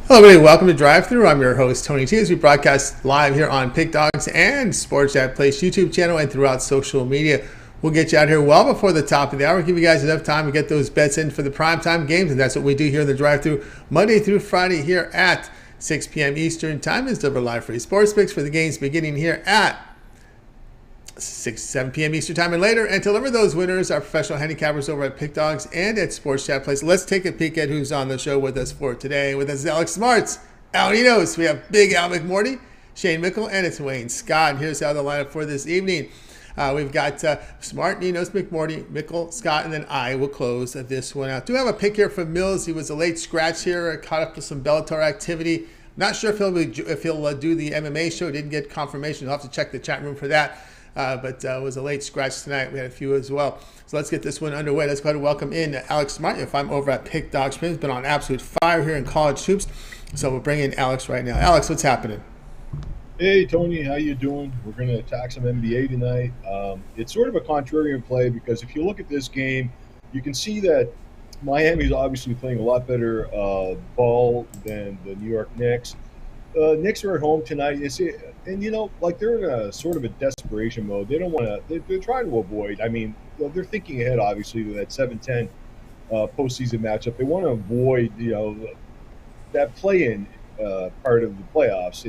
Hello, everybody. Welcome to Drive Thru. I'm your host, Tony T. As we broadcast live here on Pick Dogs and Sports Chat Place YouTube channel and throughout social media. We'll get you out here well before the top of the hour. Give you guys enough time to get those bets in for the primetime games, and that's what we do here in the Drive Thru Monday through Friday here at 6 p.m. Eastern Time. Is deliver live free sports picks for the games beginning here at 7 p.m. Eastern Time and later, and to deliver those winners, our professional handicappers over at Pick Dogs and at Sports Chat Place. Let's take a peek at who's on the show with us for today. With us is Alex Smarts, Al Enos. We have Big Al McMorty, Shane Mickle, and it's Wayne Scott. And here's how the lineup for this evening. We've got Smart, Enos, McMorty, Mickle, Scott, and then I will close this one out. Do have a pick here from Mills. He was a late scratch here, caught up with some Bellator activity. Not sure if he'll do the MMA show. Didn't get confirmation. You'll have to check the chat room for that. But it was a late scratch tonight. We had a few as well. So let's get this one underway. Let's go ahead and welcome in Alex Smart. If I'm over at Pick Dogs, he's been on absolute fire here in college hoops. So we'll bring in Alex right now. Alex, what's happening? Hey, Tony, how you doing? We're going to attack some NBA tonight. It's sort of a contrarian play because if you look at this game, you can see that Miami's obviously playing a lot better ball than the New York Knicks. Knicks are at home tonight. And, they're in a sort of a desperation mode. They don't want to – they're trying to avoid – they're thinking ahead, obviously, to that 7-10 postseason matchup. They want to avoid, that play-in part of the playoffs,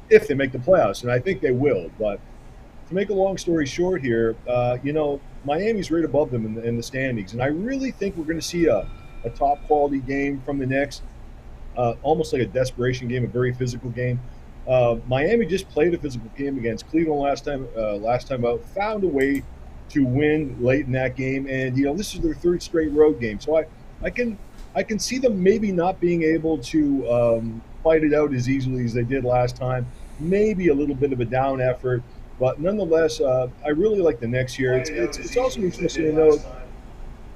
if they make the playoffs. And I think they will. But to make a long story short here, Miami's right above them in the standings. And I really think we're going to see a top-quality game from the Knicks, almost like a desperation game, a very physical game. Miami just played a physical game against Cleveland last time out, found a way to win late in that game, and this is their third straight road game. So I can see them maybe not being able to fight it out as easily as they did last time. Maybe a little bit of a down effort, but nonetheless, I really like the Knicks here. It's also interesting to note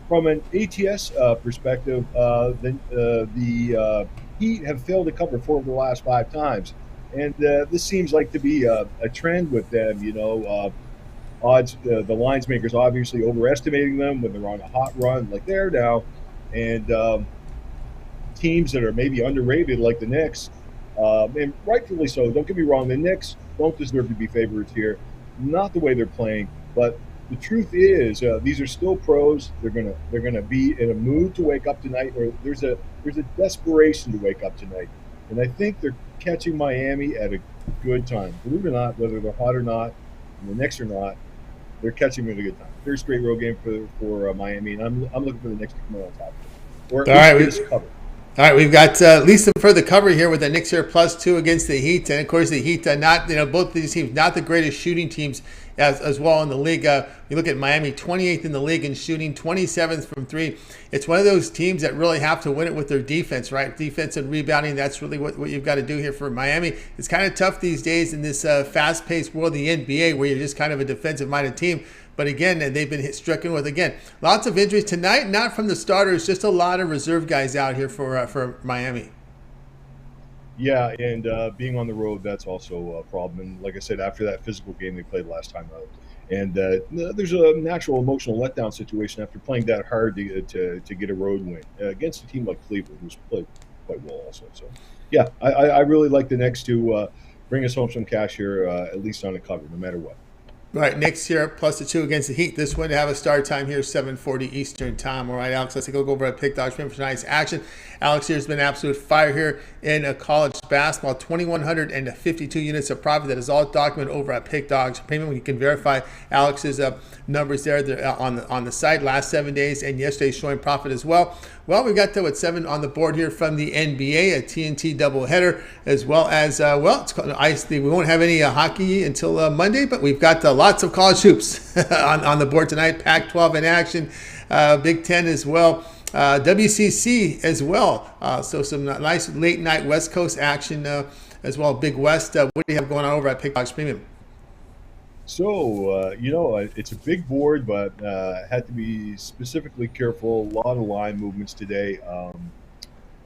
from an ATS perspective, the Heat have failed to cover 4 of the last 5 times. And this seems like to be a trend with them, odds. The lines makers obviously overestimating them when they're on a hot run like they're now. And teams that are maybe underrated like the Knicks, and rightfully so, don't get me wrong, the Knicks don't deserve to be favorites here. Not the way they're playing, but the truth is these are still pros. They're gonna be in a mood to wake up tonight, or there's a desperation to wake up tonight. And I think they're catching Miami at a good time. Believe it or not, whether they're hot or not, and the Knicks or not, they're catching them at a good time. Third straight road game for Miami, and I'm looking for the Knicks to come out on top. Or at least cover. All right, we've got at least for the cover here with the Knicks here +2 against the Heat, and of course the Heat both of these teams not the greatest shooting teams as well in the league. You look at Miami, 28th in the league in shooting, 27th from 3. It's one of those teams that really have to win it with their defense, right? Defense and rebounding, that's really what you've got to do here for Miami. It's kind of tough these days in this fast-paced world of the NBA where you're just kind of a defensive-minded team. But again, they've been stricken with, lots of injuries tonight, not from the starters, just a lot of reserve guys out here for Miami. Yeah, and being on the road, that's also a problem. And like I said, after that physical game they played last time out, and there's a natural emotional letdown situation after playing that hard to get a road win against a team like Cleveland, who's played quite well also. So, yeah, I really like the Knicks to bring us home some cash here, at least on a cover, no matter what. All right, Knicks here +2 against the Heat. This one to have a start time here, 7:40 Eastern Time. All right, Alex, let's take a look over at Pick Dogs for tonight's action. Alex here has been absolute fire here in college basketball. 2,152 units of profit. That is all documented over at Pick Dogs Premium. You can verify Alex's numbers there on the site last 7 days and yesterday's showing profit as well. Well, we've got at 7 on the board here from the NBA, a TNT doubleheader, as well as, it's called ice. We won't have any hockey until Monday, but we've got lots of college hoops on the board tonight. Pac-12 in action, Big Ten as well, WCC as well. So some nice late night West Coast action as well. Big West. What do you have going on over at Pick Dogs Premium? So, it's a big board, but had to be specifically careful. A lot of line movements today.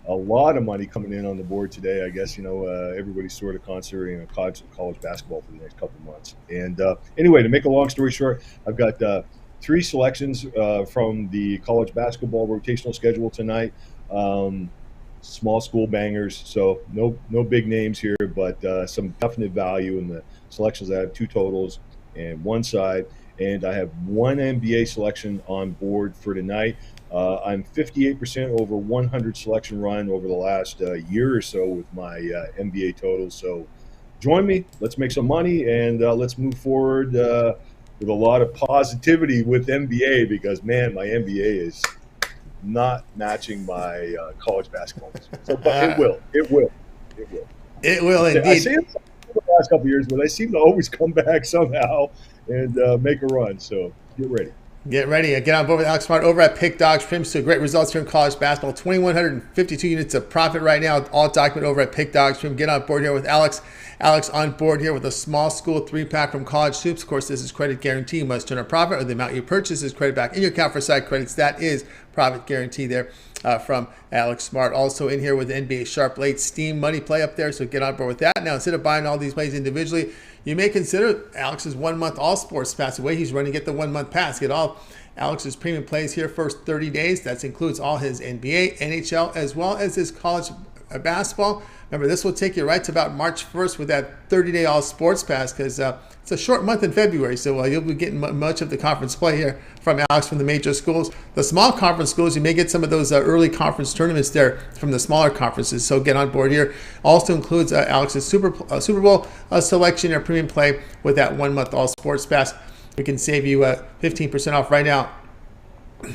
A lot of money coming in on the board today. I guess, everybody's sort of concentrating on college basketball for the next couple of months. And anyway, to make a long story short, I've got 3 selections from the college basketball rotational schedule tonight. small school bangers. So no big names here, but some definite value in the selections. I have two totals and one side, and I have one NBA selection on board for tonight. I'm 58% over 100 selection run over the last year or so with my NBA totals. So join me. Let's make some money, and let's move forward with a lot of positivity with NBA, because, man, my NBA is not matching my college basketball. So, but it will. It will. It will. It will indeed. I see it the last couple of years, but they seem to always come back somehow and make a run. So get ready. Get ready. Get on board with Alex Smart over at Pick Dogs Prim. So great results here in college basketball. 2,152 units of profit right now. All document over at Pick Dogs Prim. Get on board here with Alex. Alex on board here with a small school 3-pack from College Hoops. Of course, this is credit guarantee. You must turn a profit, or the amount you purchase is credit back in your account for side credits. That is profit guarantee there from Alex Smart. Also in here with the NBA Sharp Late Steam Money play up there. So get on board with that. Now, instead of buying all these plays individually, you may consider Alex's 1-month All Sports Pass. The way he's running, get the 1-month pass. Get all Alex's premium plays here first 30 days. That includes all his NBA, NHL, as well as his college basketball. Remember, this will take you right to about March 1st with that 30-day All Sports Pass, because it's a short month in February, so you'll be getting much of the conference play here from Alex from the major schools. The small conference schools, you may get some of those early conference tournaments there from the smaller conferences, so get on board here. Also includes Alex's Super Bowl selection or premium play with that 1-month All Sports Pass. We can save you 15% off right now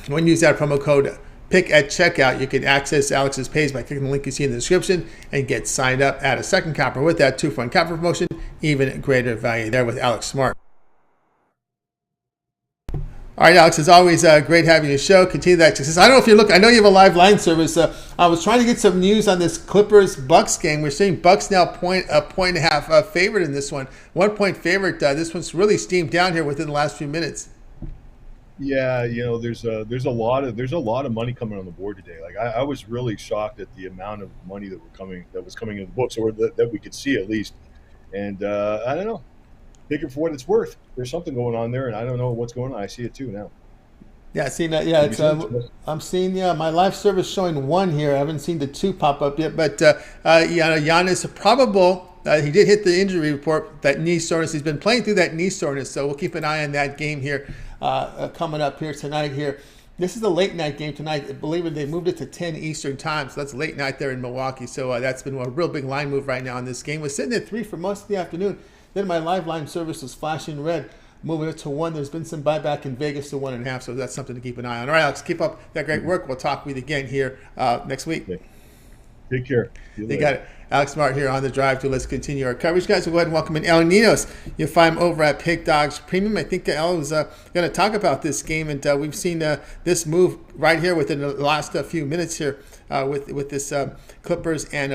when you use that promo code PICK at checkout. You can access Alex's page by clicking the link you see in the description and get signed up. Add a second capper with that 2-for-1 capper promotion. Even greater value there with Alex Smart. All right, Alex, as always, great having you show. Continue that success. I don't know if you're looking. I know you have a live line service. I was trying to get some news on this Clippers-Bucks game. We're seeing Bucks now a point and a half favorite in this one. 1-point favorite. This one's really steamed down here within the last few minutes. Yeah, there's a lot of money coming on the board today. Like I was really shocked at the amount of money that was coming in the books, or that we could see at least. And I don't know. Take it for what it's worth. There's something going on there, and I don't know what's going on. I see it too now. Yeah, seeing that. Yeah, I'm seeing my live service showing 1 here. I haven't seen the 2 pop up yet, but Giannis probable. He did hit the injury report, that knee soreness. He's been playing through that knee soreness, so we'll keep an eye on that game here coming up here tonight. Here, this is a late night game tonight. I believe they moved it to 10 Eastern time, so that's late night there in Milwaukee. So that's been a real big line move right now on this game. We're sitting at 3 for most of the afternoon. Then my live line service was flashing red, moving it to 1. There's been some buyback in Vegas to 1.5, so that's something to keep an eye on. All right, Alex, keep up that great work. We'll talk with you again here next week. Okay. Take care. They got it. Alex Smart here on the drive to. Let's continue our coverage, guys. We'll go ahead and welcome in El Ninos. You'll find him over at Pick Dogs Premium. I think El was going to talk about this game, and we've seen this move right here within the last few minutes here with this Clippers and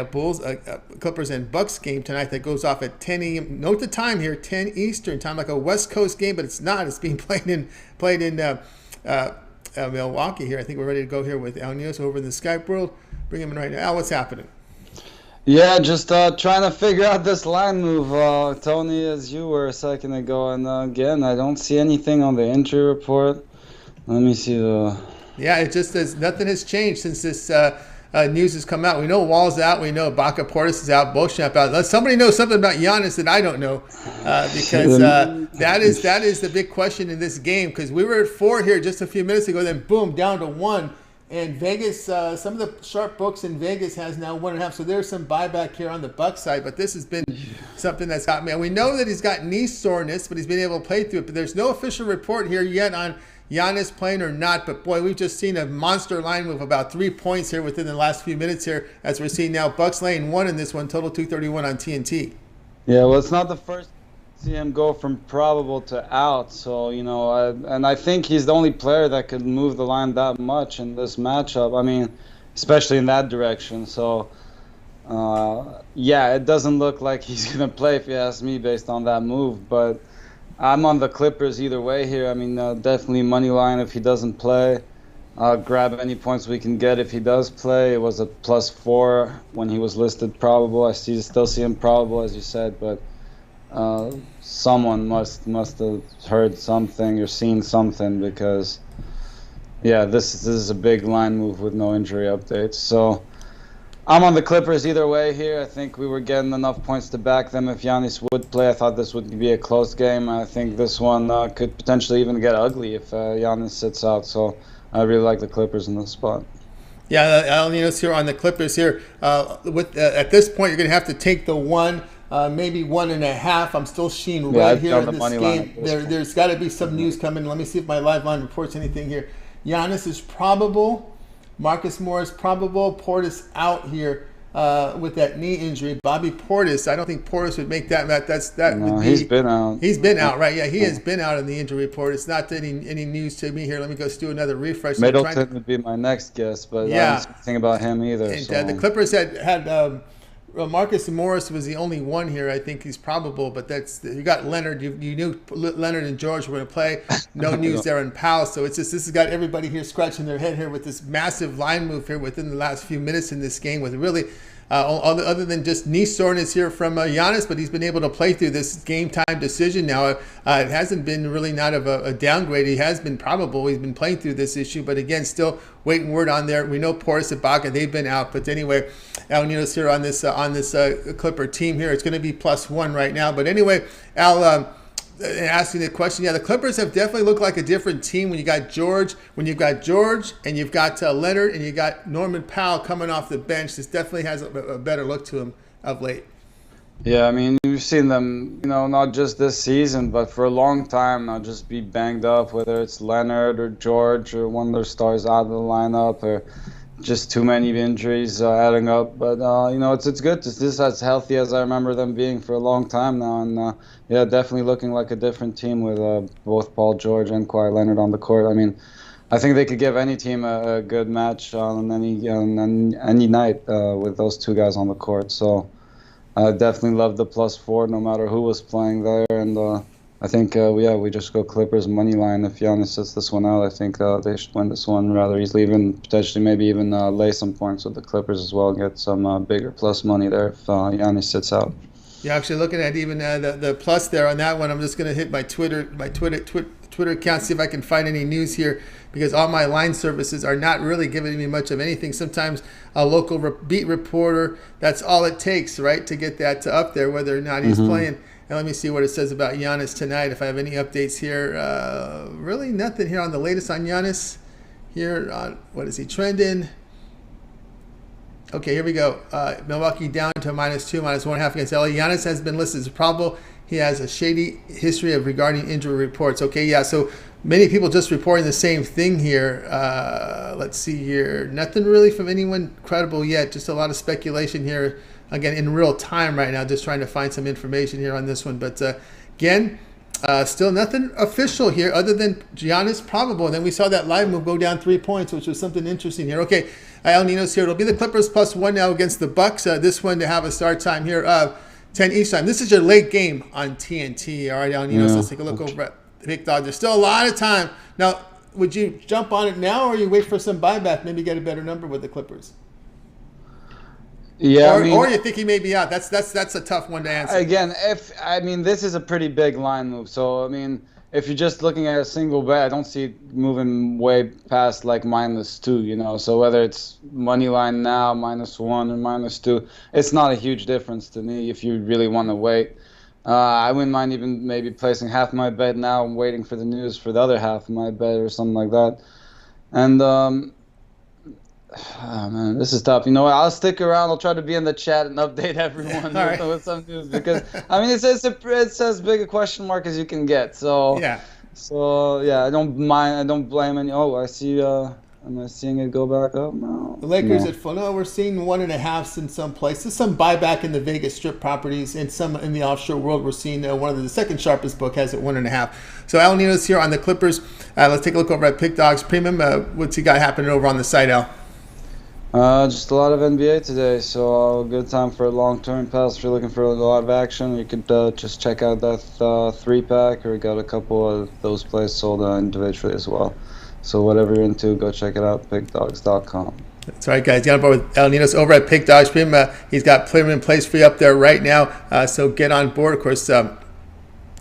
Clippers and Bucks game tonight that goes off at 10 a.m. Note the time here, 10 Eastern time, like a West Coast game, but it's not. It's being played in Milwaukee here. I think we're ready to go here with El Ninos over in the Skype world. Bring him in right now. Al, what's happening? Yeah, just trying to figure out this line move, Tony, as you were a second ago. And again, I don't see anything on the injury report. Let me see the... Yeah, it just nothing has changed since this news has come out. We know Wall's out. We know Baca Portis is out. Beauchamp out. Let somebody know something about Giannis that I don't know, because that is the big question in this game. Because we were at 4 here just a few minutes ago, then boom, down to 1. And Vegas, some of the sharp books in Vegas has now 1.5. So there's some buyback here on the Bucks side. But this has been something that's got me. And we know that he's got knee soreness, but he's been able to play through it. But there's no official report here yet on Giannis playing or not. But boy, we've just seen a monster line move, about 3 points here within the last few minutes here, as we're seeing now Bucks laying 1 in this one, total 231 on TNT. Yeah, well, it's not the first see him go from probable to out, so and I think he's the only player that could move the line that much in this matchup. I mean, especially in that direction. So yeah, it doesn't look like he's gonna play, if you ask me, based on that move. But I'm on the Clippers either way here. I mean, definitely money line if he doesn't play. Grab any points we can get if he does play. It was a +4 when he was listed probable. I still see him probable, as you said, but someone must have heard something or seen something, because yeah, this is a big line move with no injury updates. So I'm on the Clippers either way here. I think we were getting enough points to back them if Giannis would play. I thought this would be a close game. I think this one could potentially even get ugly if Giannis sits out. So I really like the Clippers in this spot. Yeah, Al Nino's here on the Clippers here. At this point, you're going to have to take the one, maybe 1.5. I'm still seeing red here in this game. There's got to be some news coming. Let me see if my live line reports anything here. Giannis is probable. Marcus Morris probable. Portis out here with that knee injury. Bobby Portis, I don't think Portis would make that. He's been out. He's been out, right? Yeah, he has been out in the injury report. It's not any news to me here. Let me go do another refresh. Middleton would be my next guess, but yeah, I don't think about him either. And, the Clippers had Marcus Morris was the only one here. I think he's probable, but you got Leonard. You knew Leonard and George were going to play. No news there in Powell. So it's just this has got everybody here scratching their head here with this massive line move here within the last few minutes in this game with really other than just knee soreness here from Giannis, but he's been able to play through this game time decision now. It hasn't been really not of a downgrade. He has been probable. He's been playing through this issue, but again, still waiting word on there. We know Portis and Baca, they've been out, but anyway, Al Nino's here on this Clipper team here. It's going to be +1 right now, but anyway, Al. Asking the question, yeah, the Clippers have definitely looked like a different team when you've got George, and you've got Leonard, and you got Norman Powell coming off the bench. This definitely has a better look to him of late. Yeah, I mean, you've seen them, not just this season, but for a long time now, just be banged up, whether it's Leonard or George or one of their stars out of the lineup or just too many injuries adding up. But, it's good. This is as healthy as I remember them being for a long time now. And, yeah, definitely looking like a different team with both Paul George and Kawhi Leonard on the court. I mean, I think they could give any team a good match on any night with those two guys on the court. So I definitely love the +4 no matter who was playing there. And I think, we just go Clippers money line. If Giannis sits this one out, I think they should win this one rather easily, even potentially maybe even lay some points with the Clippers as well, get some bigger plus money there if Giannis sits out. Yeah, actually looking at even the plus there on that one, I'm just going to hit my Twitter account, see if I can find any news here, because all my line services are not really giving me much of anything. Sometimes a local beat reporter, that's all it takes, right, to get that up there, whether or not he's playing. And let me see what it says about Giannis tonight, if I have any updates here. Really nothing here on the latest on Giannis. Here on, what is he trending? Okay, here we go. Milwaukee down to -2, -1.5 against LA. Giannis has been listed as probable. He has a shady history regarding injury reports. Okay, yeah, so many people just reporting the same thing here. Let's see here. Nothing really from anyone credible yet. Just a lot of speculation here. Again, in real time right now, just trying to find some information here on this one. But again, still nothing official here other than Giannis probable. And then we saw that live move go down 3 points, which was something interesting here. Okay, Al Nino's here. It'll be the Clippers +1 now against the Bucks. This one to have a start time here of 10 East time. This is your late game on TNT. All right, Al Nino's. Let's take a look over at Big Dog. There's still a lot of time. Now, would you jump on it now, or you wait for some buyback, maybe get a better number with the Clippers? Yeah, or you think he may be out. That's a tough one to answer. Again, this is a pretty big line move. So if you're just looking at a single bet, I don't see it moving way past like -2. So whether it's money line now -1 or -2, it's not a huge difference to me. If you really want to wait, I wouldn't mind even maybe placing half my bet now and waiting for the news for the other half of my bet or something like that. And oh man, this is tough. I'll stick around. I'll try to be in the chat and update everyone with some news, because it's as big a question mark as you can get. So I don't mind. I don't blame any. Oh, I see. Am I seeing it go back up? No. The Lakers at full. No, we're seeing 1.5 in some places. Some buyback in the Vegas Strip properties, and some in the offshore world. We're seeing one of the second sharpest book has it 1.5. So Al Nino's here on the Clippers. Let's take a look over at Pick Dogs Premium. What's he got happening over on the site, Al? Just a lot of NBA today, so a good time for a long-term pass. If you're looking for a lot of action, you could just check out that 3-pack, or we got a couple of those plays sold individually as well. So whatever you're into, go check it out, pickdogs.com. That's right, guys. Get on board with Al Nino's over at Pick Dogs Premium. He's got premium plays free up there right now, so get on board. Of course,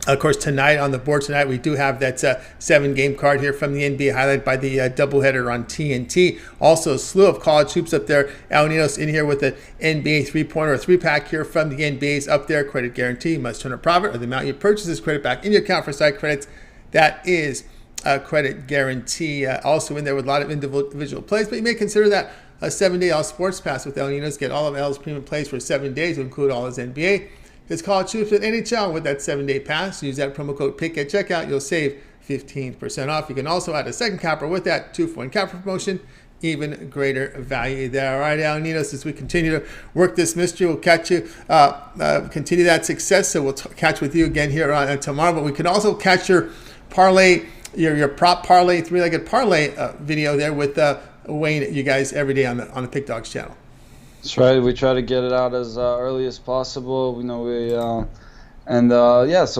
Of course, tonight on the board tonight, we do have that 7-game card here from the NBA, highlighted by the doubleheader on TNT. Also, a slew of college hoops up there. Alaninos in here with an NBA 3-pointer or 3-pack here from the NBA's up there. Credit guarantee, must turn a profit, or the amount you purchase is credit back in your account for side credits. That is a credit guarantee. Also in there with a lot of individual plays, but you may consider that a 7-day all sports pass with Alaninos. Get all of L's premium plays for 7 days, to include all his NBA. His college hoops with NHL with that 7-day pass. Use that promo code PICK at checkout. You'll save 15% off. You can also add a second capper with that 2-for-1 capper promotion. Even greater value there. All right, Alaninos, as we continue to work this mystery, we'll catch you, continue that success. So we'll catch with you again here on tomorrow. But we can also catch your parlay, your prop parlay, 3-legged parlay video there with Wayne, you guys, every day on the Pick Dogs channel. That's right. We try to get it out as early as possible. So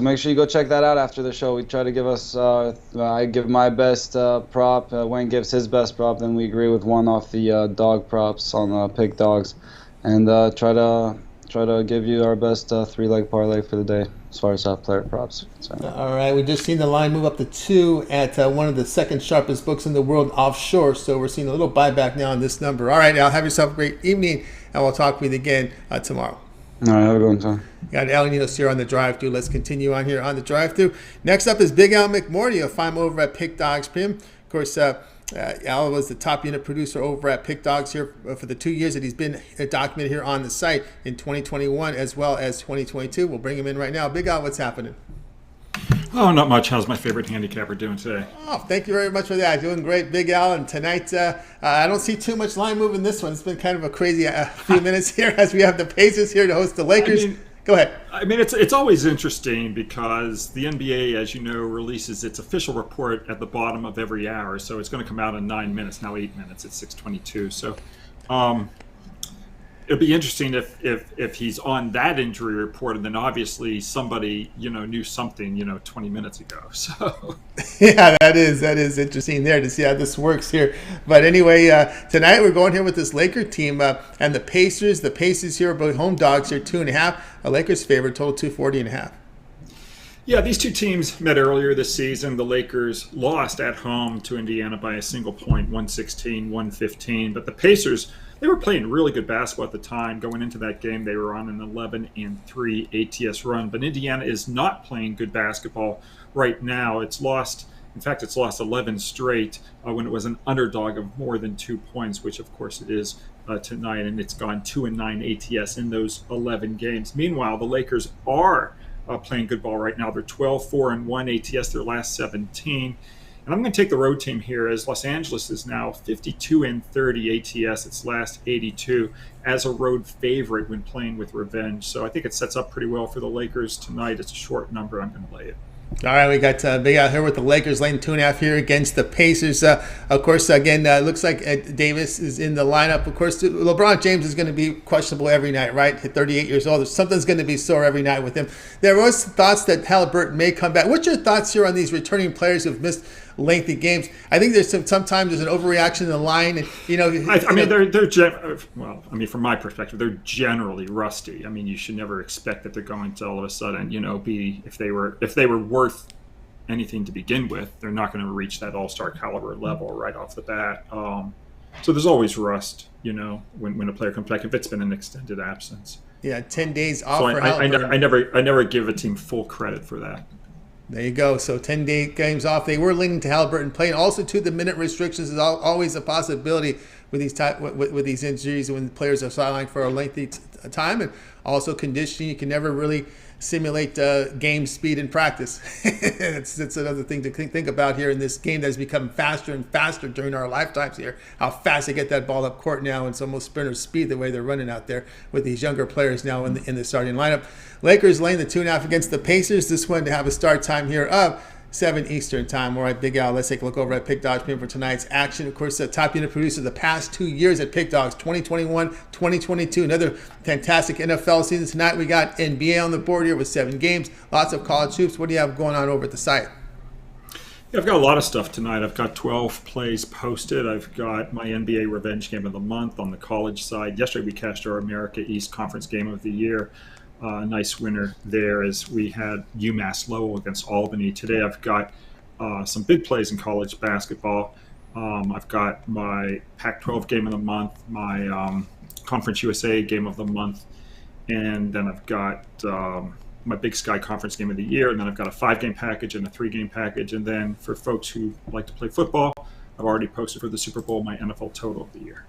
make sure you go check that out after the show. We try to give us, I give my best prop, Wayne gives his best prop, then we agree with one off the dog props on Pick Dogs, and try to give you our best 3-leg parlay for the day as far as player props. So. All right, we just seen the line move up to 2 at one of the second sharpest books in the world, Offshore. So we're seeing a little buyback now on this number. All right, Al, have yourself a great evening, and we'll talk with you again tomorrow. All right, have a good one, Tom. Got Alaninos here on the drive-thru. Let's continue on here on the drive-thru. Next up is Big Al McMorty. You'll find him over at Pick Dogs Premium. Of course, Al was the top unit producer over at Pick Dogs here for the 2 years that he's been documented here on the site in 2021 as well as 2022. We'll bring him in right now. Big Al, what's happening? Oh, not much. How's my favorite handicapper doing today? Oh, thank you very much for that. Doing great, Big Al. And tonight, I don't see too much line moving this one. It's been kind of a crazy few minutes here as we have the Pacers here to host the Lakers. Go ahead. I mean, it's always interesting because the NBA, as you know, releases its official report at the bottom of every hour. So it's going to come out in 9 minutes, now 8 minutes at 6:22. So it'll be interesting if he's on that injury report, and then obviously somebody knew something 20 minutes ago. So yeah, that is interesting there to see how this works here. But anyway, tonight we're going here with this Laker team and the Pacers. The Pacers here are both home dogs here, 2.5. A Lakers favorite, total 240.5. Yeah, these two teams met earlier this season. The Lakers lost at home to Indiana by a single point, 116-115. But the Pacers, they were playing really good basketball at the time. Going into that game, they were on an 11-3 ATS run. But Indiana is not playing good basketball right now. It's lost 11 straight when it was an underdog of more than 2 points, which of course it is tonight. And it's gone 2-9 ATS in those 11 games. Meanwhile, the Lakers are playing good ball right now. They're 12-4-1 ATS their last 17. And I'm going to take the road team here as Los Angeles is now 52-30 ATS its last 82 as a road favorite when playing with revenge. So I think it sets up pretty well for the Lakers tonight. It's a short number. I'm going to lay it. All right, we got Big Al here with the Lakers laying 2.5 here against the Pacers. Of course, again, looks like Davis is in the lineup. Of course, LeBron James is going to be questionable every night, right? At 38 years old, something's going to be sore every night with him. There was thoughts that Halliburton may come back. What's your thoughts here on these returning players who've missed lengthy games? I think there's sometimes there's an overreaction in the line, and they're from my perspective, they're generally rusty. I mean, you should never expect that they're going to all of a sudden, be if they were worth anything to begin with, they're not going to reach that all-star caliber level right off the bat. So there's always rust, when a player comes back if it's been an extended absence. Yeah, 10 days off. So for I never give a team full credit for that. There you go. So 10-day games off. They were leaning to Halliburton playing. Also, too, the minute restrictions is always a possibility with these injuries when the players are sidelined for a lengthy time. And also conditioning. You can never really simulate game speed in practice. It's another thing to think about here in this game that has become faster and faster during our lifetimes here. How fast they get that ball up court now. It's almost sprinter speed the way they're running out there with these younger players now in the starting lineup. Lakers laying the 2.5 against the Pacers. This one to have a start time here of 7 Eastern time. All right, Big Al, let's take a look over at Pick Dogs for tonight's action. Of course, the top unit producer the past 2 years at Pick Dogs, 2021, 2022. Another fantastic NFL season. Tonight we got NBA on the board here with 7 games. Lots of college hoops. What do you have going on over at the site? Yeah, I've got a lot of stuff tonight. I've got 12 plays posted. I've got my NBA Revenge Game of the Month on the college side. Yesterday we cashed our America East Conference Game of the Year. nice winner there as we had UMass Lowell against Albany. Today I've got some big plays in college basketball. I've got my Pac-12 game of the month, my Conference USA game of the month, and then I've got my Big Sky Conference game of the year, and then I've got a 5-game package and a 3-game package. And then for folks who like to play football, I've already posted for the Super Bowl my NFL total of the year.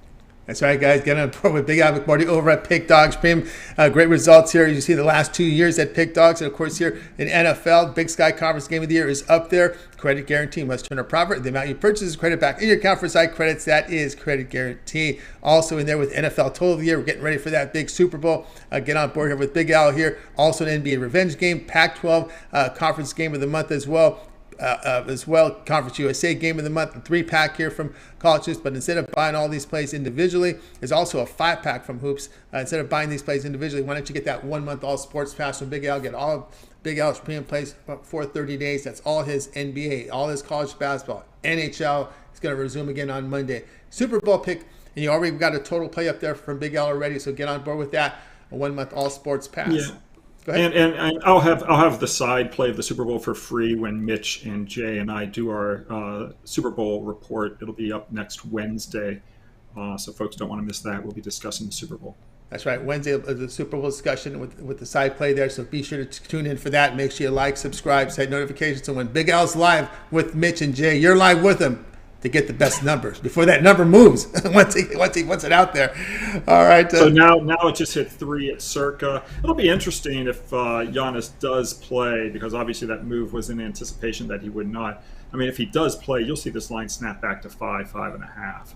That's right, guys. Get on board with Big Al McMurdy over at Pick Dogs Premium. Great results here. You see the last 2 years at Pick Dogs. And, of course, here in NFL, Big Sky Conference Game of the Year is up there. Credit guarantee must turn a profit. The amount you purchase is credit back in your account for side credits. That is credit guarantee. Also in there with NFL Total of the Year. We're getting ready for that big Super Bowl. Get on board here with Big Al here. Also an NBA Revenge Game, Pac-12 Conference Game of the Month as well. Conference USA Game of the Month, a 3-pack here from College Hoops. But instead of buying all these plays individually, there's also a 5-pack from Hoops. Instead of buying these plays individually, why don't you get that 1-month all sports pass from Big Al? Get all of Big Al's premium plays for 30 days. That's all his NBA, all his college basketball. NHL is going to resume again on Monday. Super Bowl pick, and you already got a total play up there from Big Al already, so get on board with that. A 1-month all sports pass. Yeah. And I'll have the side play of the Super Bowl for free when Mitch and Jay and I do our Super Bowl report. It'll be up next Wednesday, so folks don't want to miss that. We'll be discussing the Super Bowl. That's right. Wednesday, the Super Bowl discussion with the side play there. So be sure to tune in for that. Make sure you like, subscribe, set notifications. So when Big Al's live with Mitch and Jay, you're live with him to get the best numbers before that number moves once it out there. All right. So now it just hit 3 at Circa. It'll be interesting if Giannis does play, because obviously that move was in anticipation that he would not. I mean, if he does play, you'll see this line snap back to 5.5.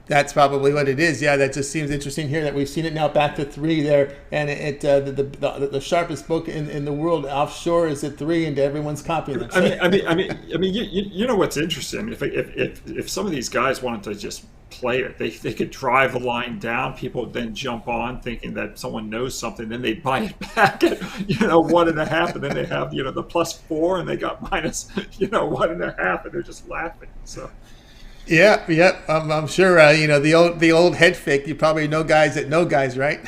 That's probably what it is. Yeah, that just seems interesting here that we've seen it now back to 3 there, and the sharpest book in the world offshore is at 3, and everyone's copying it. I mean, you know what's interesting? I mean, if some of these guys wanted to just play it, they could drive the line down. People would then jump on thinking that someone knows something, then they buy it back at 1.5, and then they have the +4, and they got minus 1.5, and they're just laughing. So. Yeah. I'm sure. The old head fake. You probably know guys that know guys, right?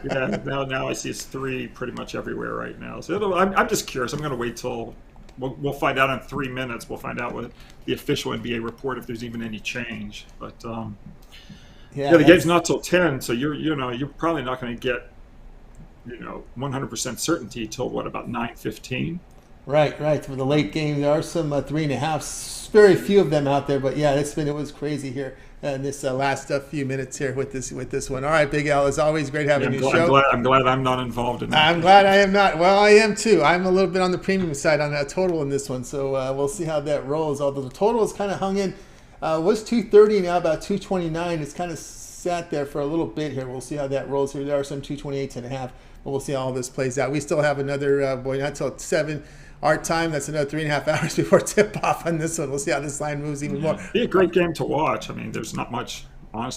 Yeah. Now I see it's 3 pretty much everywhere right now. So I'm just curious. I'm going to wait till we'll find out in 3 minutes. We'll find out what the official NBA report, if there's even any change. But the game's not till 10, so you're probably not going to get 100% certainty till about 9:15. Right. For the late game, there are some 3.5s. Very few of them out there, but yeah, it was crazy here in this last few minutes here with this one. All right, Big Al, it's always great having you. I'm glad I'm not involved in that. I'm glad I am not. Well, I am too. I'm a little bit on the premium side on that total in this one, so we'll see how that rolls. Although the total is kind of hung in, was 230, now about 229. It's kind of sat there for a little bit here. We'll see how that rolls here. There are some 228.5, but we'll see how all this plays out. We still have another not till 7. Our time, that's another 3.5 hours before tip-off on this one. We'll see how this line moves even more. It'd be a great game to watch. I mean, there's not much else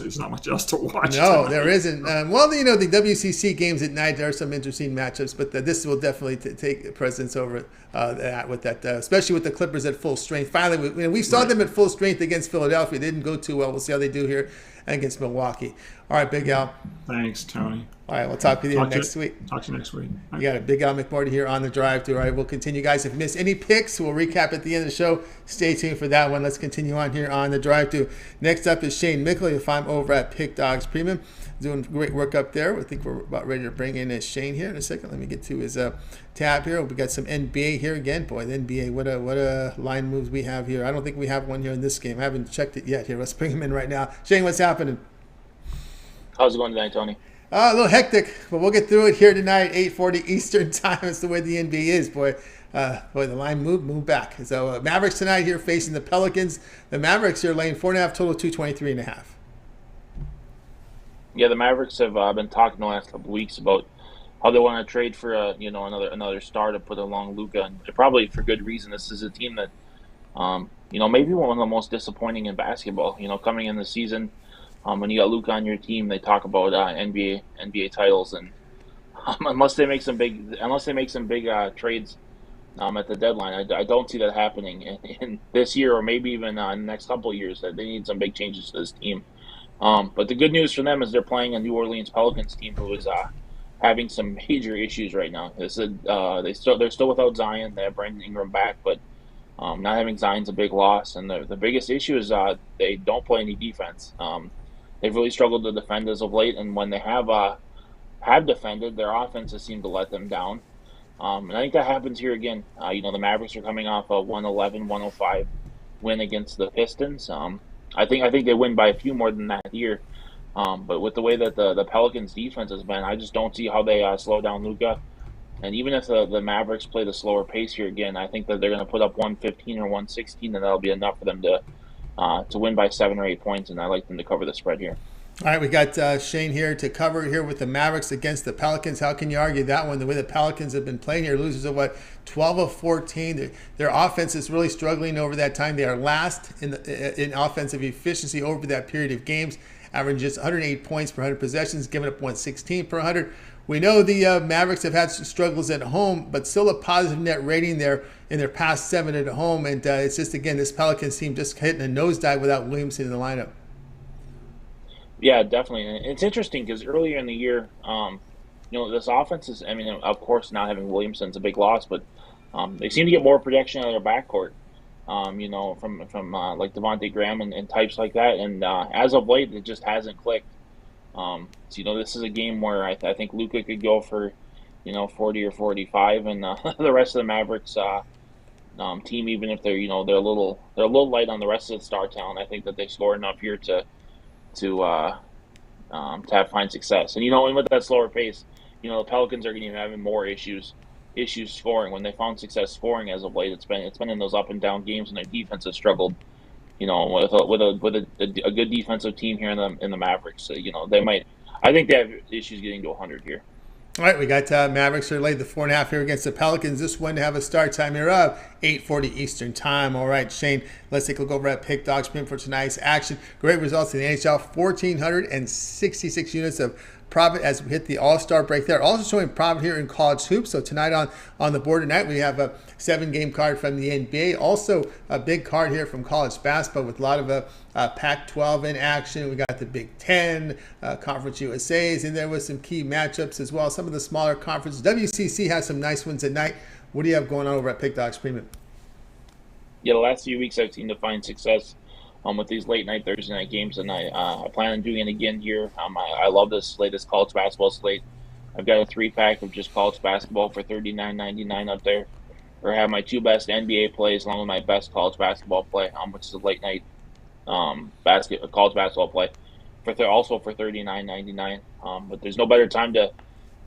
to watch. No, there isn't. The WCC games at night, there are some interesting matchups, but this will definitely take precedence over that with that, especially with the Clippers at full strength. Finally, we saw them at full strength against Philadelphia. They didn't go too well. We'll see how they do here against Milwaukee. All right, Big Al. Thanks, Tony. All right, we'll talk to you next week. Talk to you next week. You got a Big Al McMurdy here on the drive through. All right, we'll continue, guys. If you miss any picks, we'll recap at the end of the show. Stay tuned for that one. Let's continue on here on the drive through. Next up is Shane Mickle. You'll find him over at Pick Dogs Premium. Doing great work up there. I think we're about ready to bring in Shane here in a second. Let me get to his tab here. We got some NBA here again. Boy, the NBA, what a line moves we have here. I don't think we have one here in this game. I haven't checked it yet here. Let's bring him in right now. Shane, what's happening? How's it going tonight, Tony? A little hectic, but we'll get through it here tonight, 8:40 Eastern time. It's the way the NBA is, boy. The line move back. So Mavericks tonight here facing the Pelicans. The Mavericks here laying 4.5 total, 223.5. Yeah, the Mavericks have been talking the last couple of weeks about how they want to trade for another star to put along Luka, and probably for good reason. This is a team that maybe one of the most disappointing in basketball. Coming in the season. When you got Luka on your team, they talk about NBA titles, and unless they make some big trades at the deadline, I don't see that happening in this year or maybe even in the next couple of years. That they need some big changes to this team. But the good news for them is they're playing a New Orleans Pelicans team who is having some major issues right now. They're still without Zion. They have Brandon Ingram back, but not having Zion's a big loss. And the biggest issue is they don't play any defense. They've really struggled to defend as of late, and when they have defended, their offenses seem to let them down. And I think that happens here again. The Mavericks are coming off a 111-105 win against the Pistons. I think they win by a few more than that here. But with the way that the Pelicans' defense has been, I just don't see how they slow down Luka. And even if the Mavericks play the slower pace here again, I think that they're going to put up 115 or 116, and that'll be enough for them to win by 7 or 8 points. And I like them to cover the spread here. All right, we got Shane here to cover here with the Mavericks against the Pelicans. How can you argue that one? The way the Pelicans have been playing here, losers of 12 of 14. Their offense is really struggling over that time. They are last in offensive efficiency over that period of games, averaging just 108 points per 100 possessions, giving up 116 per 100. We know the Mavericks have had some struggles at home, but still a positive net rating there in their past 7 at home. And it's just, again, this Pelicans team just hitting a nosedive without Williamson in the lineup. Yeah, definitely. And it's interesting because earlier in the year, this offense is, of course, not having Williamson's a big loss, but they seem to get more protection out of their backcourt, from like Devontae Graham and types like that. And as of late, it just hasn't clicked. So, this is a game where I think Luka could go for, 40 or 45, and the rest of the Mavericks team, even if they're a little light on the rest of the star talent, I think that they score enough here to find success. And and with that slower pace, the Pelicans are going to be having more issues scoring. When they found success scoring as of late, it's been in those up and down games, and their defense has struggled. With a good defensive team here in the Mavericks. So, I think they have issues getting to 100 here. All right, we got Mavericks are laid the 4.5 here against the Pelicans. This one to have a start time here of 8:40 Eastern time. All right, Shane, let's take a look over at Pick Dog Sprint for tonight's action. Great results in the NHL, 1,466 units of profit as we hit the All-Star break there. Also showing profit here in college hoops. So tonight on the board tonight, we have a 7-game card from the NBA. Also a big card here from college basketball with a lot of Pac-12 in action. We got the Big Ten, Conference USAs, and there was some key matchups as well. Some of the smaller conferences. WCC has some nice ones at night. What do you have going on over at Pick Dogs Premium? Yeah, the last few weeks I've seen to find success with these late night Thursday night games, and I plan on doing it again here. I love this latest college basketball slate. I've got a 3-pack of just college basketball for $39.99 up there, or have my 2 best NBA plays along with my best college basketball play, which is a late night college basketball play also for $39.99. But there's no better time to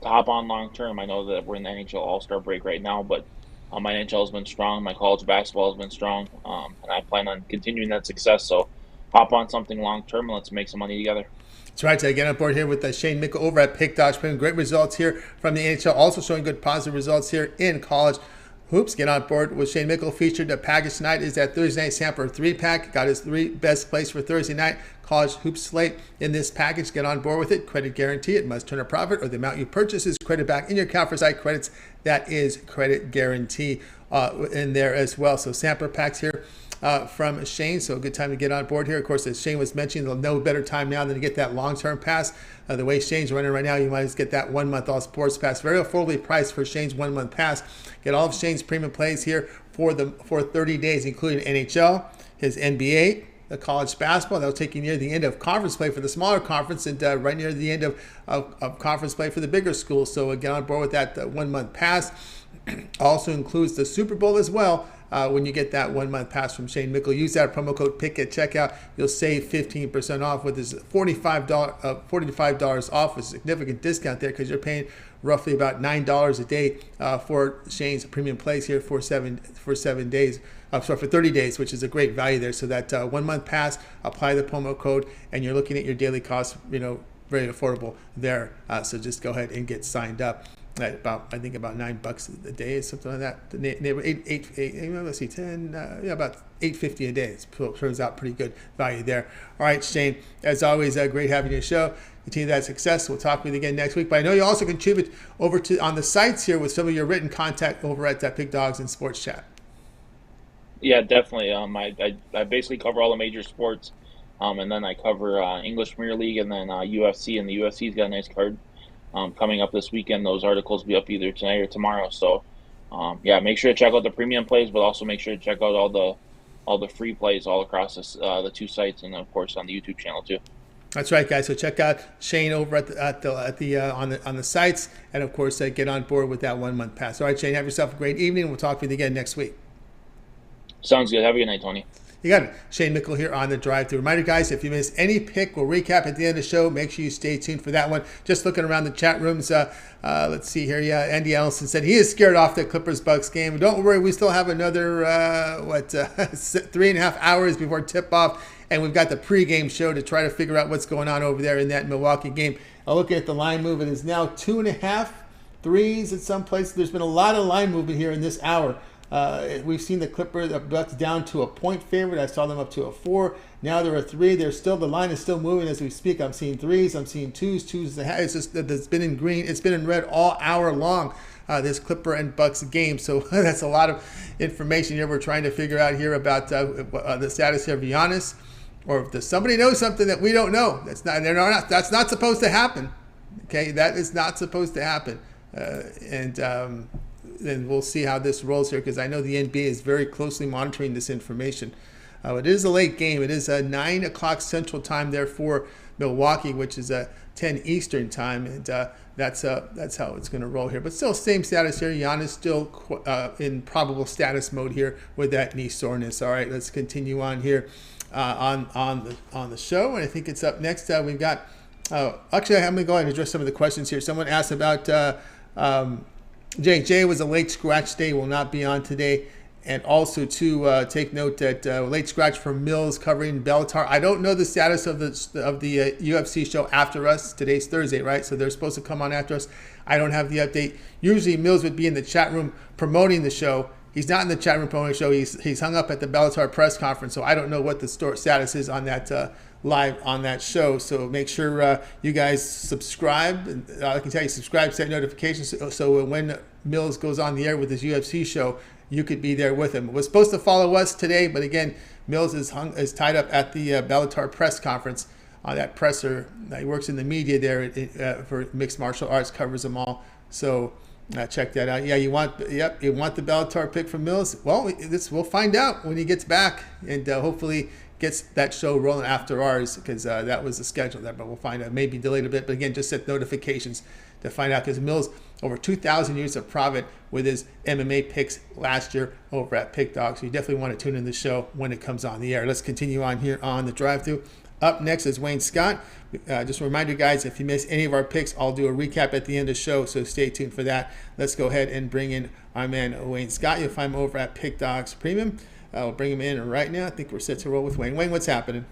hop on long term. I know that we're in the NHL All-Star break right now, but my NHL has been strong. My college basketball has been strong, and I plan on continuing that success. So hop on something long term and let's make some money together. That's right. So again, on board here with Shane Mickle over at Pick Dodge Premium. Great results here from the NHL. Also showing good positive results here in college hoops. Get on board with Shane Mickle. Featured a package tonight is that Thursday night Samper 3-pack. Got his 3 best plays for Thursday night college hoops slate in this package. Get on board with it. Credit guarantee. It must turn a profit, or the amount you purchase is credit back in your account for site credits. That is credit guarantee in there as well. So sampler packs here from Shane. So a good time to get on board here. Of course, as Shane was mentioning, no better time now than to get that long-term pass. The way Shane's running right now, you might just get that 1-month all sports pass. Very affordably priced for Shane's 1-month pass. Get all of Shane's premium plays here for 30 days, including NHL, his NBA, the college basketball. That'll take you near the end of conference play for the smaller conference, and right near the end of conference play for the bigger schools. So get on board with that 1-month pass. Also includes the Super Bowl as well. When you get that 1-month pass from Shane Mickle, use that promo code PICK at checkout. You'll save 15% off with this $45 off, a significant discount there because you're paying roughly about $9 a day for Shane's premium plays here for 7 days. For 30 days, which is a great value there. So that 1-month pass, apply the promo code, and you're looking at your daily costs, very affordable there. So just go ahead and get signed up. At about $9 a day, something like that. The neighbor let's see, 10, about $8.50 a day. It turns out pretty good value there. All right, Shane, as always, great having you on the show. Continue that success. We'll talk with you again next week. But I know you also contribute over on the sites here with some of your written content over at Big Dogs and Sports Chat. Yeah, definitely. I basically cover all the major sports And then I cover English Premier League and then UFC, and the UFC's got a nice card coming up this weekend. Those articles will be up either tonight or tomorrow. So, yeah, make sure to check out the premium plays, but also make sure to check out all the free plays all across the two sites, and of course on the YouTube channel too. That's right, guys. So check out Shane over at the on the sites, and of course get on board with that 1 month pass. All right, Shane, have yourself a great evening. We'll talk with you again next week. Sounds good. Have a good night, Tony. You got it. Shane Mickle here on the Drive Thru. Reminder, guys, if you missed any pick, we'll recap at the end of the show. Make sure you stay tuned for that one. Just looking around the chat rooms. Let's see here. Yeah, Andy Ellison said he is scared off the Clippers-Bucks game. Don't worry, we still have another 3.5 hours before tip-off, and we've got the pregame show to try to figure out what's going on over there in that Milwaukee game. Looking at the line move, it is now 2.5 threes at some place. There's been a lot of line movement here in this hour. We've seen the Clippers down to a point favorite. I saw them up to a 4. Now they're a 3. The line is still moving as we speak. I'm seeing 3s. I'm seeing 2s. It's just that it's been in green. It's been in red all hour long. This Clipper and Bucks game. So that's a lot of information here we're trying to figure out here about the status here of Giannis, or does somebody know something that we don't know? That's not supposed to happen. Okay, that is not supposed to happen. And we'll see how this rolls here, because I know the NBA is very closely monitoring this information. It is a late game. It is 9 o'clock Central Time there for Milwaukee, which is 10 Eastern Time, and that's how it's going to roll here. But still, same status here. Giannis still in probable status mode here with that knee soreness. All right, let's continue on here on the show, and I think it's up next. We've got actually, I'm going to go ahead and address some of the questions here. Someone asked about. Jay was a late scratch day, will not be on today. And also to take note that late scratch for Mills covering Bellator. I don't know the status of the UFC show after us. Today's Thursday, right? So they're supposed to come on after us. I don't have the update. Usually Mills would be in the chat room promoting the show. He's not in the chat room promoting the show. He's hung up at the Bellator press conference. So I don't know what the status is on that live on that show. So make sure you guys subscribe. And I can tell you, subscribe, set notifications, so when Mills goes on the air with his UFC show, you could be there with him. Was supposed to follow us today, but again, Mills is tied up at the Bellator press conference on that presser. He works in the media there for mixed martial arts, covers them all. So check that out. Yeah, you want the Bellator pick from Mills? Well, we'll find out when he gets back, and hopefully gets that show rolling after ours, because that was the schedule there. But we'll find out. Maybe delayed a bit, but again, just set notifications to find out, because Mills over 2,000 years of profit with his MMA picks last year over at Pick Dog. So you definitely want to tune in the show when it comes on the air. Let's continue on here on the Drive Thru. Up next is Wayne Scott. Just a reminder, guys, if you miss any of our picks, I'll do a recap at the end of the show, so stay tuned for that. Let's go ahead and bring in our man Wayne Scott. You'll find him over at Pick Dogs Premium. We'll bring him in right now. I think we're set to roll with Wayne. Wayne, what's happening?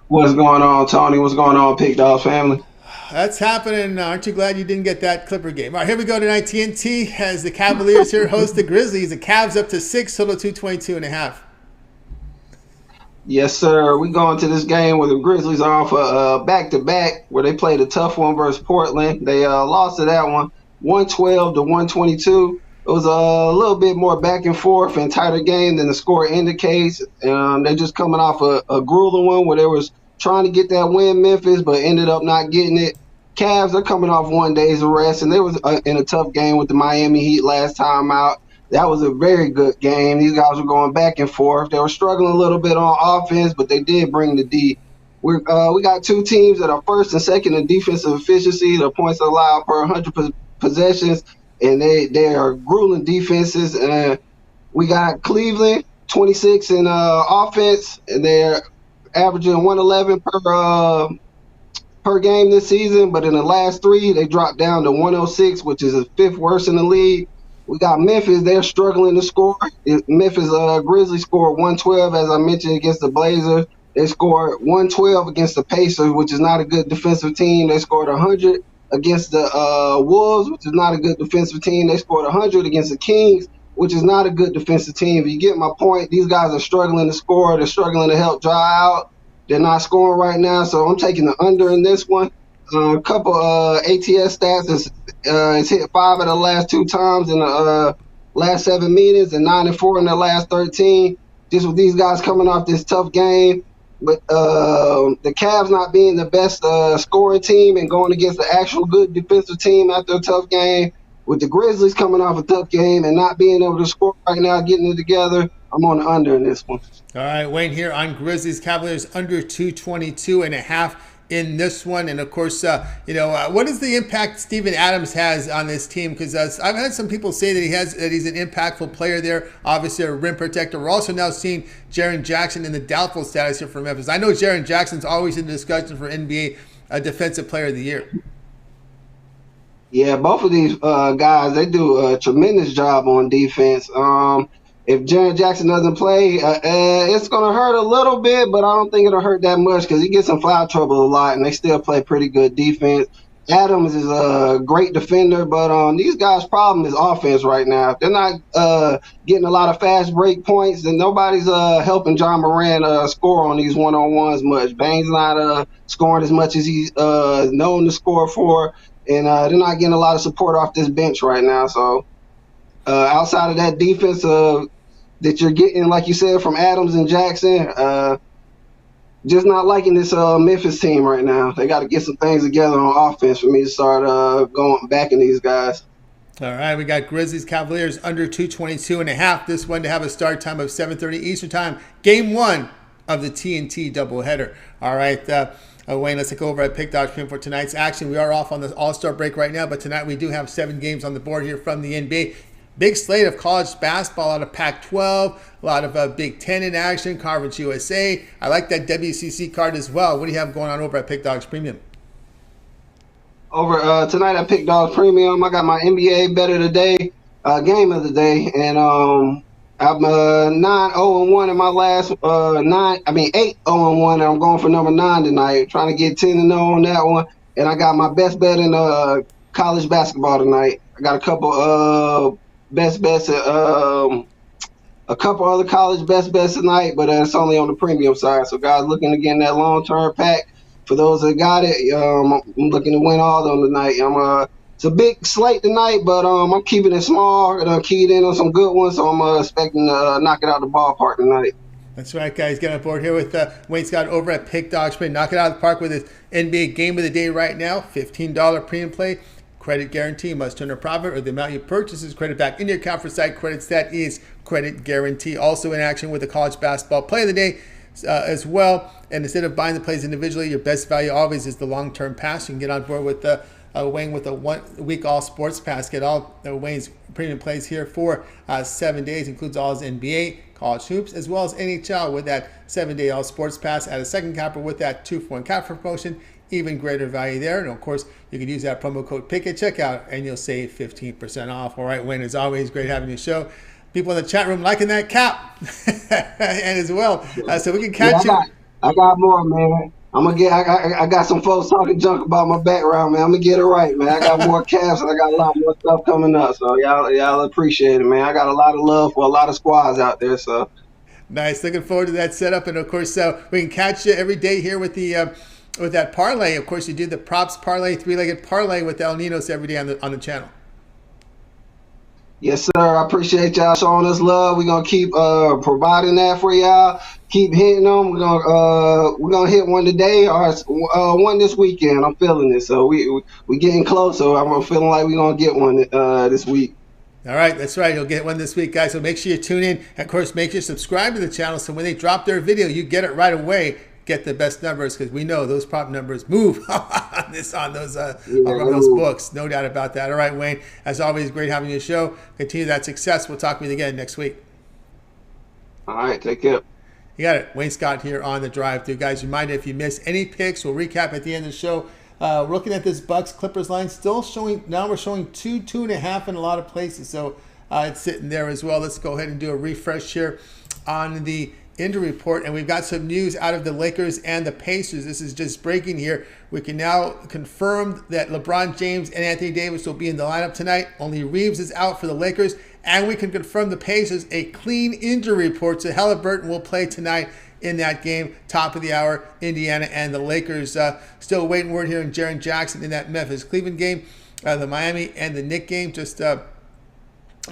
What's going on, Tony? What's going on, Pick Dogs family? That's happening. Aren't you glad you didn't get that Clipper game? All right, here we go tonight. TNT has the Cavaliers here host the Grizzlies. The Cavs up to 6, total 222.5. Yes, sir. We go into this game where the Grizzlies are off a back-to-back, where they played a tough one versus Portland. They lost to that one, 112 to 122. It was a little bit more back and forth and tighter game than the score indicates. They're just coming off a grueling one where they was trying to get that win, Memphis, but ended up not getting it. Cavs, they're coming off 1 day's rest, and they was in a tough game with the Miami Heat last time out. That was a very good game. These guys were going back and forth. They were struggling a little bit on offense, but they did bring the D. We got two teams that are first and second in defensive efficiency, the points allowed per 100 possessions, and they are grueling defenses. We got Cleveland, 26 in offense, and they're averaging 111 per game this season, but in the last 3, they dropped down to 106, which is the 5th worst in the league. We got Memphis. They're struggling to score. Memphis Grizzlies scored 112, as I mentioned, against the Blazers. They scored 112 against the Pacers, which is not a good defensive team. They scored 100 against the Wolves, which is not a good defensive team. They scored 100 against the Kings, which is not a good defensive team. If you get my point, these guys are struggling to score. They're struggling to help dry out. They're not scoring right now, so I'm taking the under in this one. A couple ATS stats is hit 5 of the last 2 times in the last 7 meetings and 9-4 in the last 13. Just with these guys coming off this tough game, with the Cavs not being the best scoring team and going against the actual good defensive team after a tough game, with the Grizzlies coming off a tough game and not being able to score right now, getting it together, I'm on the under in this one. All right, Wayne here on Grizzlies Cavaliers under 222.5 in this one. And of course, what is the impact Steven Adams has on this team? Because I've had some people say that he's an impactful player there, obviously a rim protector. We're also now seeing Jaren Jackson in the doubtful status here for Memphis. I know Jaren Jackson's always in the discussion for NBA Defensive Player of the Year. Yeah, both of these guys, they do a tremendous job on defense. If Jaren Jackson doesn't play, it's going to hurt a little bit, but I don't think it'll hurt that much because he gets in foul trouble a lot, and they still play pretty good defense. Adams is a great defender, but these guys' problem is offense right now. If they're not getting a lot of fast break points, then nobody's helping John Moran score on these one-on-ones much. Bane's not scoring as much as he's known to score for, and they're not getting a lot of support off this bench right now. So outside of that defense that you're getting, like you said, from Adams and Jackson, just not liking this Memphis team right now. They got to get some things together on offense for me to start going back in these guys. All right, we got Grizzlies Cavaliers under 222.5. This one to have a start time of 7:30 Eastern Time. Game 1 of the TNT doubleheader. All right, Wayne, let's take over at Pick.com for tonight's action. We are off on the All-Star break right now, but tonight we do have 7 games on the board here from the NBA. Big slate of college basketball out of Pac-12, a lot of Big Ten in action, Conference USA. I like that WCC card as well. What do you have going on over at Pick Dogs Premium? Over tonight at Pick Dogs Premium, I got my NBA Bet of the Day, game of the day, and I'm 9-0-1 in my last 8-0-1, and I'm going for number 9 tonight, trying to get 10-0 on that one. And I got my best bet in college basketball tonight. I got a couple best bets at a couple other college best bets tonight, but it's only on the premium side. So guys looking to get in that long-term pack, for those that got it, I'm looking to win all of them tonight. It's a big slate tonight, but I'm keeping it small and I'm keyed in on some good ones, so I'm expecting to knock it out of the ballpark tonight. That's right, guys. Get on board here with Wayne Scott over at Pick Dogs Premium. Knock it out of the park with his NBA game of the day right now. $15 premium play. Credit guarantee, must turn a profit or the amount you purchase is credit back into your account for site credits. That is credit guarantee. Also in action with the college basketball play of the day as well. And instead of buying the plays individually, your best value always is the long-term pass. You can get on board with Wayne with a 1 week all sports pass. Get all Wayne's premium plays here for 7 days. Includes all his NBA, college hoops, as well as NHL with that 7-day all sports pass. Add a second capper with that 2-for-1 capper promotion. Even greater value there. And of course, you can use that promo code PICK at checkout and you'll save 15% off. All right, Wayne, as always, great having you show. People in the chat room liking that cap and as well. So we can catch you. I got more, man. I got some folks talking junk about my background, man. I'm gonna get it right, man. I got more caps and I got a lot more stuff coming up. So y'all appreciate it, man. I got a lot of love for a lot of squads out there. So nice. Looking forward to that setup. And of course, we can catch you every day here with the with that parlay. Of course, you do the props parlay, 3-legged parlay with El Ninos every day on the channel. Yes, sir. I appreciate y'all showing us love. We're gonna keep providing that for y'all. Keep hitting them. We're gonna hit one today or one this weekend. I'm feeling it. So we getting closer. I'm feeling like we're gonna get one this week. All right, that's right. You'll get one this week, guys. So make sure you tune in. Of course, make sure you subscribe to the channel so when they drop their video, you get it right away. Get the best numbers because we know those prop numbers move on those books. No doubt about that. All right, Wayne, as always, great having you on the show. Continue that success. We'll talk with you again next week. All right, take care. You got it. Wayne Scott here on the Drive Thru. Guys, reminder, if you miss any picks, we'll recap at the end of the show. We're looking at this Bucks-Clippers line. Still showing, now we're showing 2.5 in a lot of places. So it's sitting there as well. Let's go ahead and do a refresh here on the injury report, and we've got some news out of the Lakers and the Pacers. This is just breaking here. We can now confirm that LeBron James and Anthony Davis will be in the lineup tonight. Only Reeves is out for the Lakers, and we can confirm the Pacers a clean injury report. So Halliburton will play tonight in that game, top of the hour, Indiana and the Lakers. Still waiting word here on Jaren Jackson in that Memphis-Cleveland game. The Miami and the Knicks game, just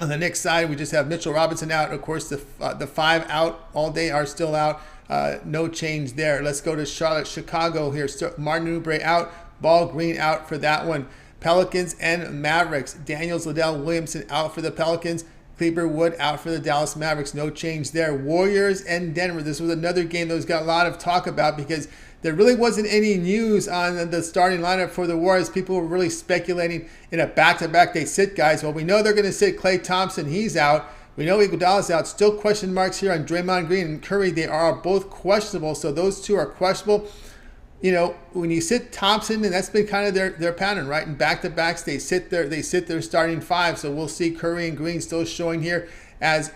on the Knicks side, we just have Mitchell Robinson out. Of course, the 5 out all day are still out. No change there. Let's go to Charlotte, Chicago here. Martin Oubre out. Ball Green out for that one. Pelicans and Mavericks. Daniels, Liddell, Williamson out for the Pelicans. Kleber Wood out for the Dallas Mavericks. No change there. Warriors and Denver. This was another game that was got a lot of talk about because there really wasn't any news on the starting lineup for the Warriors. People were really speculating in a back-to-back they sit guys. Well, we know they're going to sit Klay Thompson. He's out. We know Iguodala's out. Still question marks here on Draymond Green and Curry. They are both questionable. So those two are questionable. You know, when you sit Thompson, and that's been kind of their pattern, right? And back-to-backs, they sit their starting five. So we'll see Curry and Green still showing here as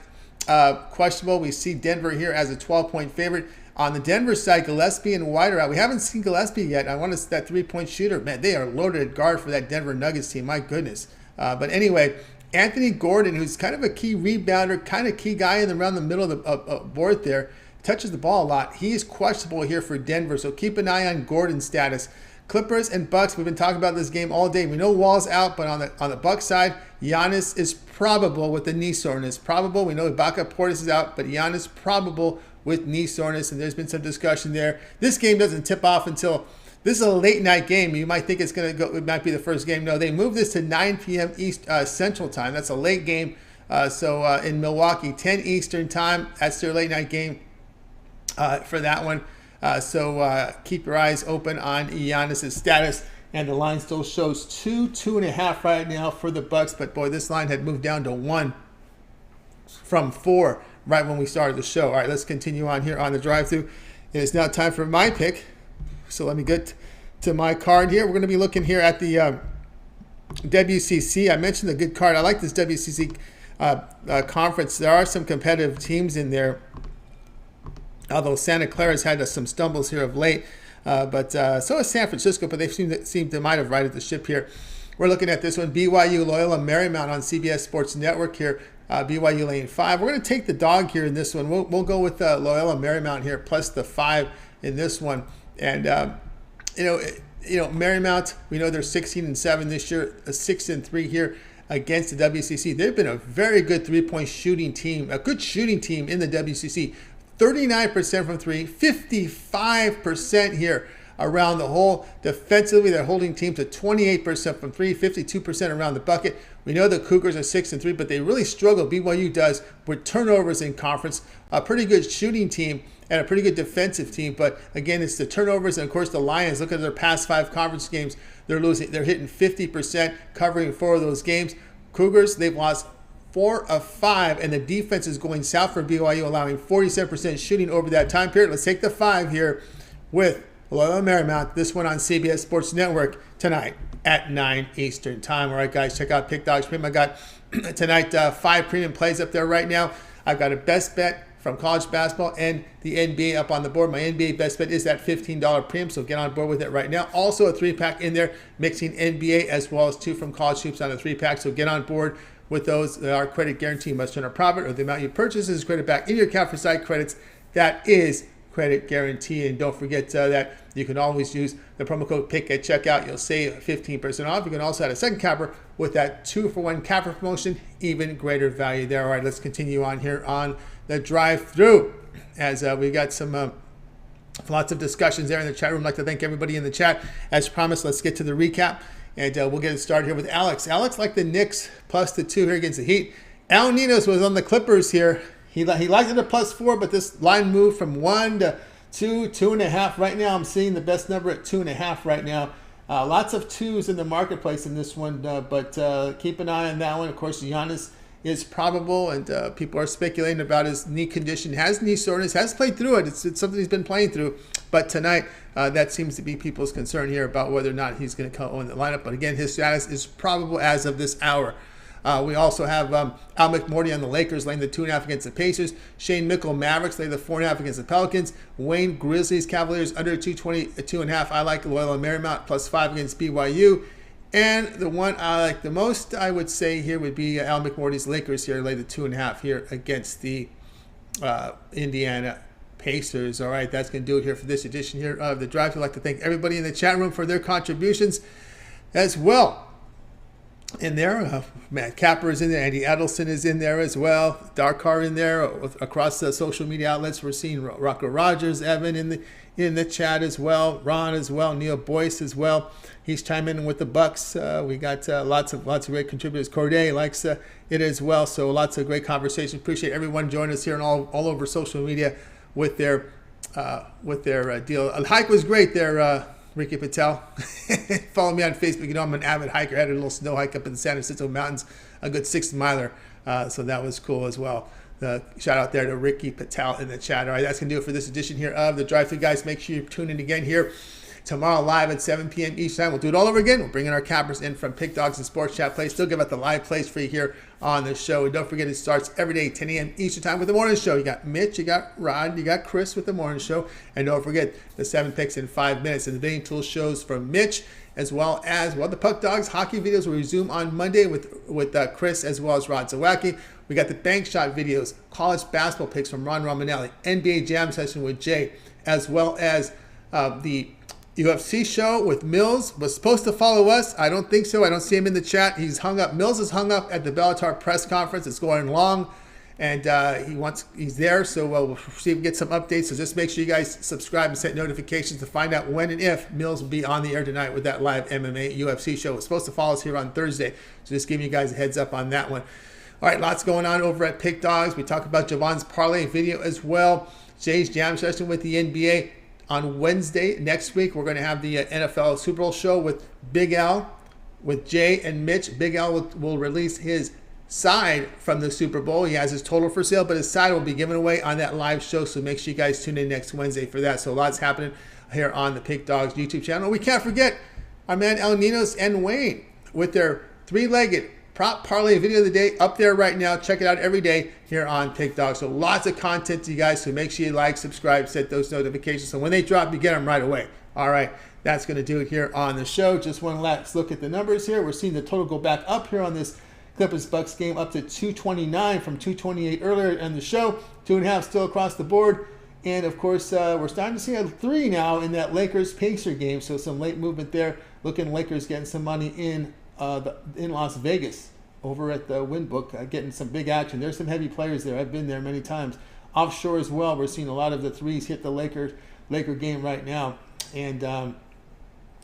questionable. We see Denver here as a 12-point favorite. On the Denver side, Gillespie and White are out. We haven't seen Gillespie yet. I want to see that three-point shooter. Man, they are loaded at guard for that Denver Nuggets team. My goodness. But anyway, Anthony Gordon, who's kind of a key rebounder, kind of key guy around the middle of the board there, touches the ball a lot. He is questionable here for Denver, so keep an eye on Gordon's status. Clippers and Bucks, we've been talking about this game all day. We know Wall's out, but on the Bucks side, Giannis is probable with the knee soreness. Probable. We know Ibaka Portis is out, but Giannis probable with knee soreness, and there's been some discussion there. This game doesn't tip off until this is a late night game. You might think it's going to go. It might be the first game. No, they moved this to 9 p.m. Central Time. That's a late game. So in Milwaukee, 10 Eastern Time. That's their late night game. For that one. So keep your eyes open on Giannis' status. And the line still shows 2.5 right now for the Bucks. But boy, this line had moved down to 1 from 4 right when we started the show. All right, let's continue on here on the drive-thru. It is now time for my pick. So let me get to my card here. We're going to be looking here at the WCC. I mentioned the good card. I like this WCC conference. There are some competitive teams in there. Although Santa Clara's had some stumbles here of late, but so has San Francisco, but they seem to might have righted the ship here. We're looking at this one, BYU Loyola Marymount on CBS Sports Network here. BYU laying 5. We're going to take the dog here in this one. We'll go with Loyola Marymount here plus the 5 in this one. And Marymount, we know they're 16-7 this year, 6-3 here against the WCC. They've been a very good three-point shooting team, a good shooting team in the WCC. 39% from 3, 55% here around the hole. Defensively, they're holding teams to 28% from 3, 52% around the bucket. We know the Cougars are 6-3, but they really struggle. BYU does with turnovers in conference. A pretty good shooting team and a pretty good defensive team. But again, it's the turnovers. And of course, the Lions, look at their past 5 conference games. They're hitting 50%, covering 4 of those games. Cougars, they've lost 4 of 5, and the defense is going south for BYU, allowing 47% shooting over that time period. Let's take the 5 here with Loyola Marymount. This one on CBS Sports Network tonight at 9 Eastern Time. All right, guys, check out Pick Dogs Premium. I got tonight 5 premium plays up there right now. I've got a best bet from college basketball and the NBA up on the board. My NBA best bet is that $15 premium, so get on board with it right now. Also a 3-pack in there, mixing NBA as well as 2 from college hoops on a 3-pack, so get on board with those. Our credit guarantee must turn a profit, or the amount you purchase is credited back in your account for site credits. That is credit guarantee. And don't forget that you can always use the promo code PICK at checkout. You'll save 15% off. You can also add a second capper with that 2-for-1 capper promotion. Even greater value there. All right, let's continue on here on the drive-through as we got some lots of discussions there in the chat room. I'd like to thank everybody in the chat. As promised, let's get to the recap. And we'll get it started here with Alex. Alex liked the Knicks plus the 2 here against the Heat. Al Ninos was on the Clippers here. He liked it at plus 4, but this line moved from 1 to 2, 2.5. Right now, I'm seeing the best number at 2.5 right now. Lots of 2s in the marketplace in this one, but keep an eye on that one. Of course, Giannis is probable, and people are speculating about his knee condition. Has knee soreness, has played through it. It's something he's been playing through. But tonight, that seems to be people's concern here about whether or not he's going to come in the lineup. But again, his status is probable as of this hour. We also have Al McMorty on the Lakers laying the 2.5 against the Pacers. Shane Mickle Mavericks lay the 4.5 against the Pelicans. Wayne Grizzlies Cavaliers under 2.5. I like Loyola Marymount plus 5 against BYU. And the one I like the most, I would say here, would be Al McMorty's Lakers here, lay the 2.5 here against the Indiana Pacers. All right, that's going to do it here for this edition here of the Drive. I'd like to thank everybody in the chat room for their contributions as well. in there. Matt Capper is in there. Andy Edelson is in there as well. Darkar in there. Across the social media outlets, we're seeing Rocco Rogers, Evan in the chat as well. Ron as well. Neil Boyce as well. He's chiming in with the Bucks. We got lots of great contributors. Corday likes it as well. So lots of great conversation. Appreciate everyone joining us here and all over social media with their deal. The hike was great there. Ricky Patel. Follow me on Facebook. You know I'm an avid hiker. I had a little snow hike up in the San Francisco Mountains, a good 6 miler. So that was cool as well. Shout out there to Ricky Patel in the chat. All right, that's going to do it for this edition here of the Drive Thru, guys. Make sure you tune in again here tomorrow live at 7 p.m. Eastern Time. We'll do it all over again. We'll bring in our cappers in from Pick Dogs and Sports Chat Plays. Still give out the live plays for you here on the show. And don't forget, it starts every day, 10 a.m. Eastern Time with the morning show. You got Mitch, you got Rod, you got Chris with the morning show. And don't forget the 7 picks in 5 minutes. And the Betting Tool shows from Mitch, as well as the Puck Dogs hockey videos will resume on Monday with Chris as well as Rod Zawacki. We got the bank shot videos, college basketball picks from Ron Romanelli, NBA jam session with Jay, as well as the UFC show with Mills. Was supposed to follow us. I don't think so. I don't see him in the chat. He's hung up. Mills is hung up at the Bellator press conference. It's going long, and he's there. So we'll see if we get some updates. So just make sure you guys subscribe and set notifications to find out when and if Mills will be on the air tonight with that live MMA UFC show. It's supposed to follow us here on Thursday. So just giving you guys a heads up on that one. All right, lots going on over at Pick Dogs. We talk about Javon's parlay video as well. Jay's jam session with the NBA. On Wednesday next week, we're going to have the NFL Super Bowl show with Big L, with Jay and Mitch. Big L will release his side from the Super Bowl. He has his total for sale, but his side will be given away on that live show. So make sure you guys tune in next Wednesday for that. So lots happening here on the Pick Dogs YouTube channel. We can't forget our man El Ninos and Wayne with their three-legged prop parlay video of the day up there right now. Check it out every day here on Pick Dogs. So lots of content to you guys. So make sure you like, subscribe, set those notifications. So when they drop, you get them right away. All right, that's going to do it here on the show. Just one last look at the numbers here. We're seeing the total go back up here on this Clippers-Bucks game up to 229 from 228 earlier in the show. 2.5 still across the board. And, of course, we're starting to see a 3 now in that Lakers-Pacer game. So some late movement there. Looking Lakers getting some money in Las Vegas over at the Windbook, getting some big action. There's some heavy players there. I've been there many times. Offshore as well, we're seeing a lot of the threes hit the Laker game right now. And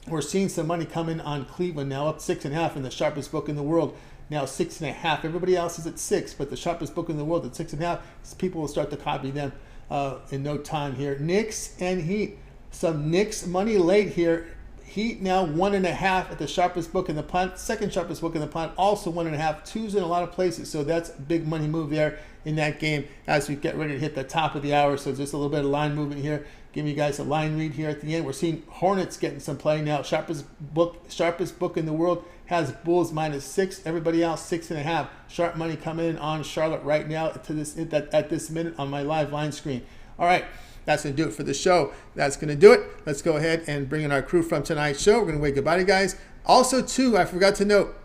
we're seeing some money coming on Cleveland now, up 6.5 in the sharpest book in the world. Now 6.5. Everybody else is at 6, but the sharpest book in the world at 6.5. People will start to copy them in no time here. Knicks and Heat. Some Knicks money late here. Heat now 1.5 at the sharpest book in the planet. Second sharpest book in the planet, also 1.5. Twos in a lot of places. So that's a big money move there in that game as we get ready to hit the top of the hour. So just a little bit of line movement here. Giving you guys a line read here at the end. We're seeing Hornets getting some play now. Sharpest book in the world has Bulls -6. Everybody else 6.5. Sharp money coming in on Charlotte right now at this minute on my live line screen. All right. That's going to do it for the show. That's going to do it. Let's go ahead and bring in our crew from tonight's show. We're going to wave goodbye to guys. Also, too, I forgot to note,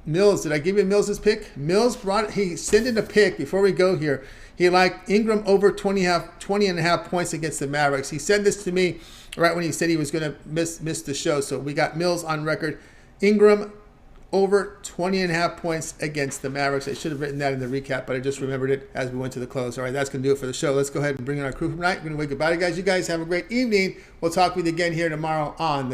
Mills. Did I give you Mills' pick? Mills he sent in a pick before we go here. He liked Ingram over 20.5 points against the Mavericks. He said this to me right when he said he was going to miss the show. So we got Mills on record. Ingram over 20.5 points against the Mavericks. I should have written that in the recap, but I just remembered it as we went to the close. All right, that's going to do it for the show. Let's go ahead and bring in our crew from tonight. We're going to wave goodbye to guys. You guys have a great evening. We'll talk with you again here tomorrow on the